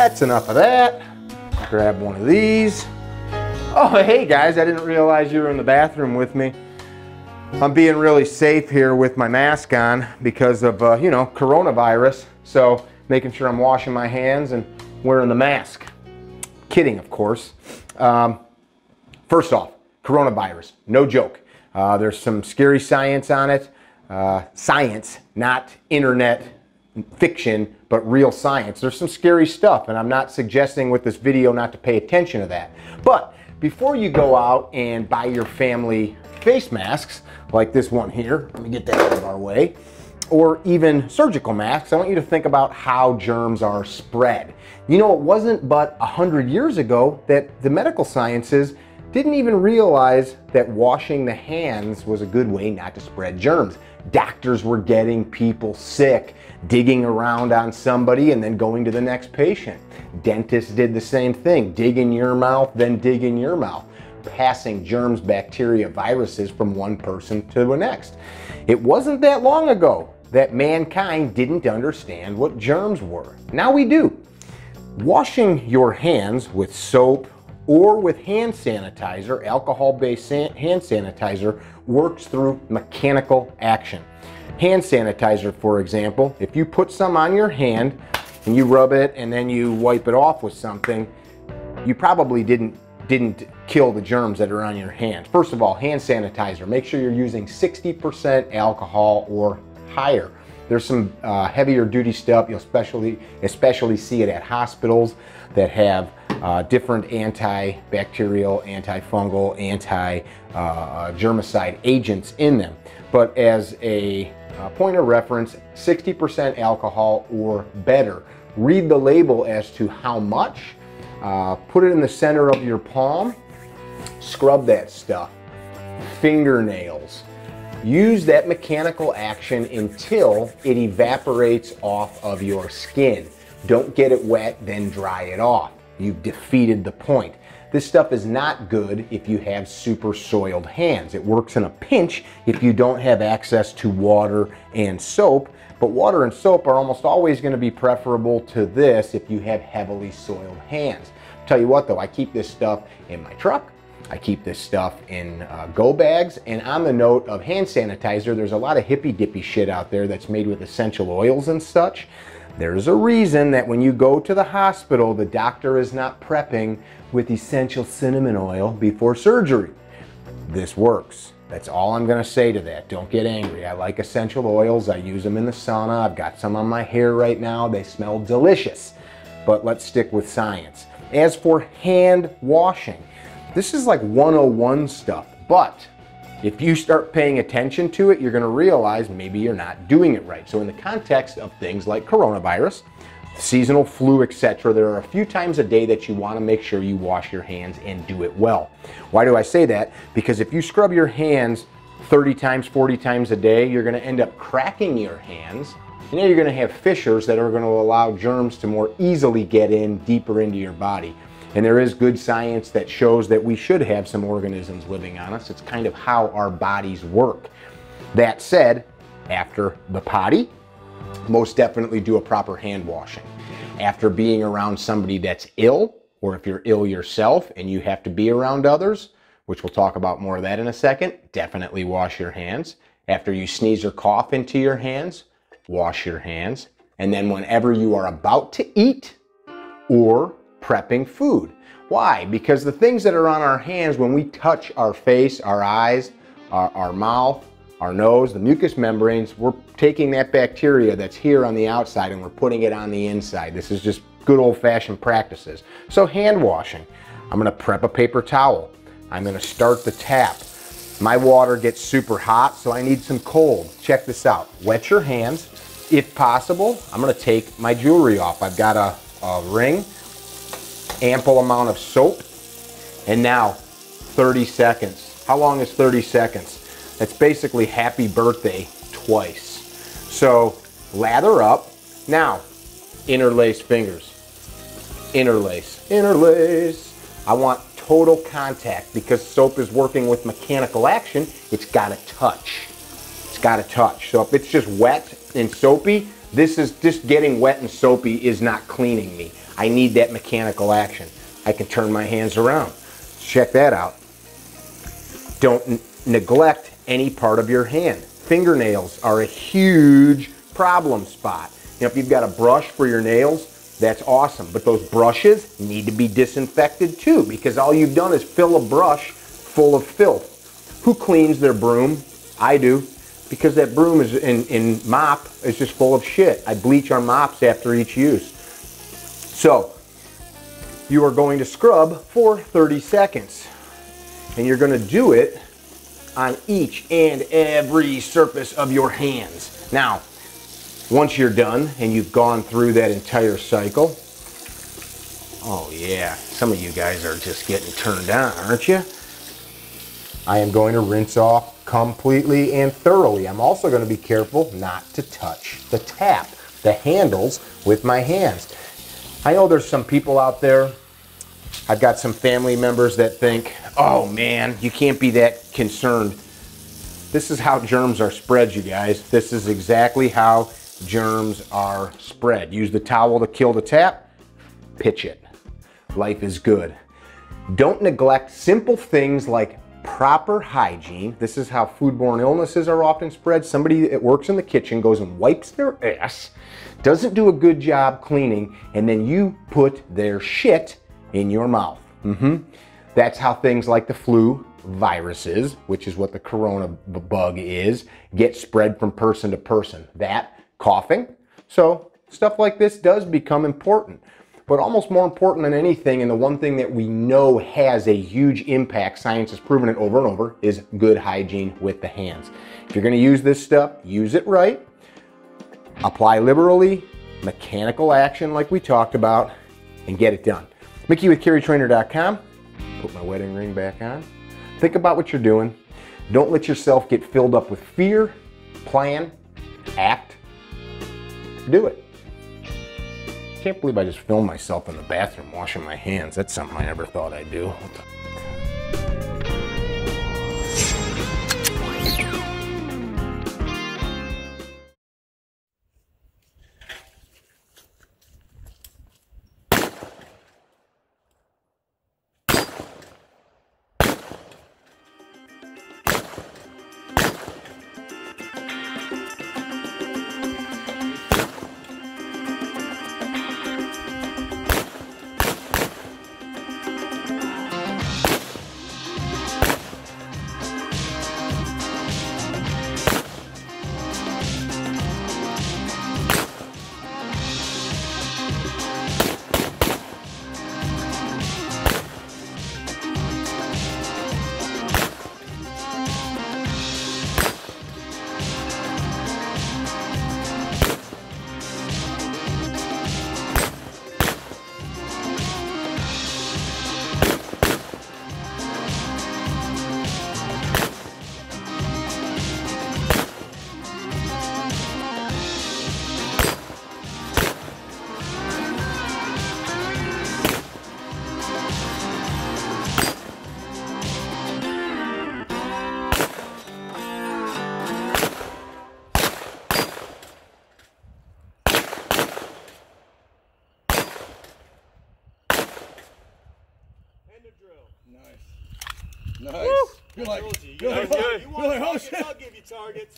That's enough of that. Grab one of these. Oh, hey guys, I didn't realize you were in the bathroom with me. I'm being really safe here with my mask on because of, you know, coronavirus. So making sure I'm washing my hands and wearing the mask. Kidding, of course. First off, coronavirus, no joke. There's some scary science on it. Science, not internet fiction, but real science. There's some scary stuff, and I'm not suggesting with this video not to pay attention to that. But before you go out and buy your family face masks, like this one here, let me get that out of our way, or even surgical masks, I want you to think about how germs are spread. You know, it wasn't but 100 years ago that the medical sciences didn't even realize that washing the hands was a good way not to spread germs. Doctors were getting people sick, digging around on somebody and then going to the next patient. Dentists did the same thing, dig in your mouth, then dig in your mouth, passing germs, bacteria, viruses from one person to the next. It wasn't that long ago that mankind didn't understand what germs were. Now we do. Washing your hands with soap or with hand sanitizer, alcohol-based hand sanitizer, works through mechanical action. Hand sanitizer, for example, if you put some on your hand and you rub it and then you wipe it off with something, you probably didn't kill the germs that are on your hands. First of all, hand sanitizer, make sure you're using 60% alcohol or higher. There's some heavier duty stuff. You'll especially see it at hospitals that have different antibacterial, antifungal, anti-germicide agents in them. But as a point of reference, 60% alcohol or better. Read the label as to how much. Put it in the center of your palm. Scrub that stuff. Fingernails. Use that mechanical action until it evaporates off of your skin. Don't get it wet, then dry it off. You've defeated the point. This stuff is not good if you have super soiled hands. It works in a pinch if you don't have access to water and soap, but water and soap are almost always going to be preferable to this if you have heavily soiled hands. Tell you what though, I keep this stuff in my truck. I keep this stuff in go bags, and on the note of hand sanitizer, there's a lot of hippy dippy shit out there that's made with essential oils and such. There's a reason that when you go to the hospital, the doctor is not prepping with essential cinnamon oil before surgery. This works. That's all I'm gonna say to that. Don't get angry. I like essential oils. I use them in the sauna. I've got some on my hair right now. They smell delicious. But let's stick with science. As for hand washing, this is like 101 stuff, but if you start paying attention to it, you're going to realize maybe you're not doing it right. So in the context of things like coronavirus, seasonal flu, etc., there are a few times a day that you want to make sure you wash your hands and do it well. Why do I say that? Because if you scrub your hands 30 times, 40 times a day, you're going to end up cracking your hands. You know, you're going to have fissures that are going to allow germs to more easily get in deeper into your body. And there is good science that shows that we should have some organisms living on us. It's kind of how our bodies work. That said, after the potty, most definitely do a proper hand washing. After being around somebody that's ill, or if you're ill yourself and you have to be around others, which we'll talk about more of that in a second, definitely wash your hands. After you sneeze or cough into your hands, wash your hands. And then whenever you are about to eat or prepping food. Why? Because the things that are on our hands when we touch our face, our eyes, our mouth, our nose, the mucous membranes, we're taking that bacteria that's here on the outside and we're putting it on the inside. This is just good old-fashioned practices. So hand washing. I'm going to prep a paper towel. I'm going to start the tap. My water gets super hot, so I need some cold. Check this out. Wet your hands. If possible, I'm going to take my jewelry off. I've got a ring, ample amount of soap, and now 30 seconds. How long is 30 seconds? That's basically happy birthday twice. So lather up. Now, interlace fingers. Interlace. Interlace. I want total contact because soap is working with mechanical action. It's got to touch. It's got to touch. So if it's just wet and soapy, This is just getting wet and soapy is not cleaning me. I need that mechanical action. I can turn my hands around. Check that out. Don't neglect any part of your hand. Fingernails are a huge problem spot. You know, if you've got a brush for your nails, that's awesome. But those brushes need to be disinfected too, because all you've done is fill a brush full of filth. Who cleans their broom? I do. Because that broom is in mop is just full of shit. I bleach our mops after each use. So, you are going to scrub for 30 seconds. And you're going to do it on each and every surface of your hands. Now, once you're done and you've gone through that entire cycle, oh yeah, some of you guys are just getting turned on, aren't you? I am going to rinse off completely and thoroughly. I'm also going to be careful not to touch the tap, the handles with my hands. I know there's some people out there, I've got some family members that think, oh man, you can't be that concerned. This is how germs are spread, you guys. This is exactly how germs are spread. Use the towel to kill the tap, pitch it. Life is good. Don't neglect simple things like proper hygiene. This is how foodborne illnesses are often spread. Somebody that works in the kitchen goes and wipes their ass, doesn't do a good job cleaning, and then you put their shit in your mouth. That's how things like the flu, viruses, which is what the corona bug is, get spread from person to person. That, coughing. So stuff like this does become important. But almost more important than anything, and the one thing that we know has a huge impact, science has proven it over and over, is good hygiene with the hands. If you're going to use this stuff, use it right. Apply liberally, mechanical action like we talked about, and get it done. Mickey with CarryTrainer.com. Put my wedding ring back on. Think about what you're doing. Don't let yourself get filled up with fear. Plan, act, do it. Can't believe I just filmed myself in the bathroom washing my hands. That's something I never thought I'd do. Nice. You're like, oh shit. I'll give you targets.